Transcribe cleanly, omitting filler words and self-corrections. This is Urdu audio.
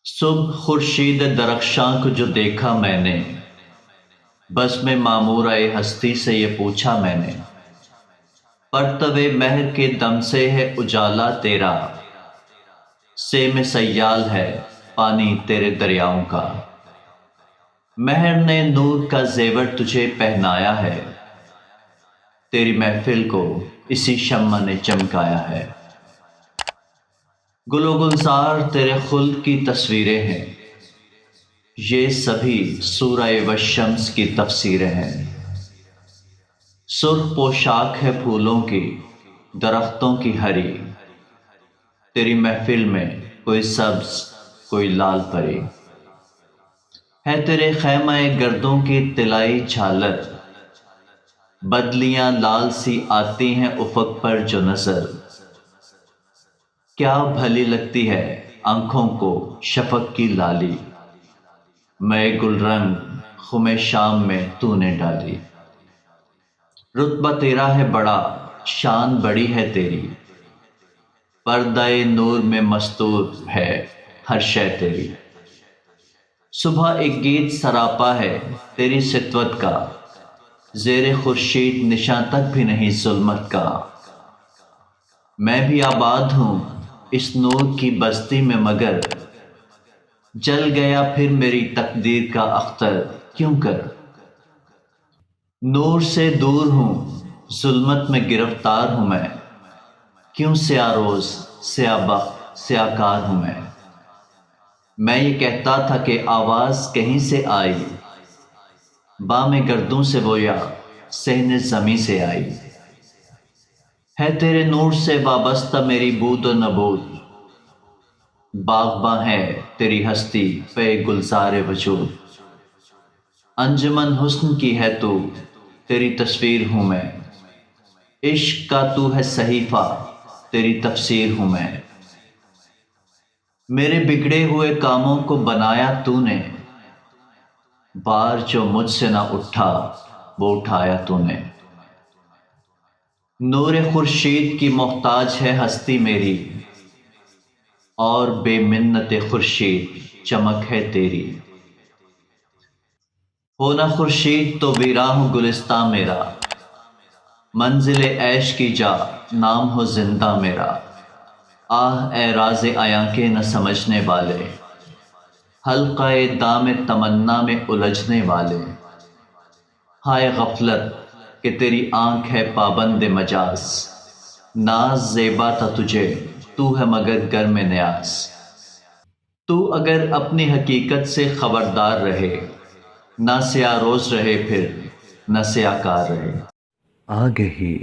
صبح خورشید درخشاں کو جو دیکھا میں نے، بس میں معمورۂ ہستی سے یہ پوچھا میں نے، پرتو مہر کے دم سے ہے اجالا تیرا، سے میں سیال ہے پانی تیرے دریاؤں کا۔ مہر نے نور کا زیور تجھے پہنایا ہے، تیری محفل کو اسی شمع نے چمکایا ہے۔ گل و گلزار تیرے خلد کی تصویریں ہیں، یہ سبھی سورہ والشمس کی تفسیریں ہیں۔ سرخ پوشاک ہے پھولوں کی، درختوں کی ہری، تیری محفل میں کوئی سبز کوئی لال پری ہے۔ تیرے خیمہ گردوں کی طلائی جھالر، بدلیاں لال سی آتی ہیں افق پر جو نظر۔ کیا بھلی لگتی ہے آنکھوں کو شفق کی لالی، میں گل رنگ خم شام میں تو نے ڈالی۔ رتبہ تیرا ہے بڑا، شان بڑی ہے تیری، پردہ نور میں مستور ہے ہر شے تیری۔ صبح ایک گیت سراپا ہے تیری سطوت کا، زیر خورشید نشاں تک بھی نہیں ظلمت کا۔ میں بھی آباد ہوں اس نور کی بستی میں، مگر جل گیا پھر میری تقدیر کا اختر کیوں کر۔ نور سے دور ہوں ظلمت میں گرفتار ہوں میں، کیوں سیاہ روز سیاہ بخت سیاہ کار ہوں میں یہ کہتا تھا کہ آواز کہیں سے آئی، بام گردوں سے وہ یا صحن زمیں سے آئی۔ ہے تیرے نور سے وابستہ میری بود و نبود، باغباں ہے تیری ہستی پہ گلزار وجود۔ انجمن حسن کی ہے تو تیری تصویر ہوں میں، عشق کا تو ہے صحیفہ تیری تفسیر ہوں میں۔ میرے بگڑے ہوئے کاموں کو بنایا تو نے، بار جو مجھ سے نہ اٹھا وہ اٹھایا تو نے۔ نور خورشید کی محتاج ہے ہستی میری، اور بے منت خورشید چمک ہے تیری۔ ہونا خورشید تو ویراں ہو گلستاں میرا، منزل عیش کی جا نام ہو زندہ میرا۔ آہ اے راز عیاں کے نہ سمجھنے والے، حلقہ دام تمنا میں الجھنے والے۔ ہائے غفلت کہ تیری آنکھ ہے پابند مجاز، ناز زیبا تھا تجھے تو ہے مگر گرم نیاز۔ تو اگر اپنی حقیقت سے خبردار رہے، نہ سیاہ روز رہے پھر نہ سیاہ کار رہے۔ آگہی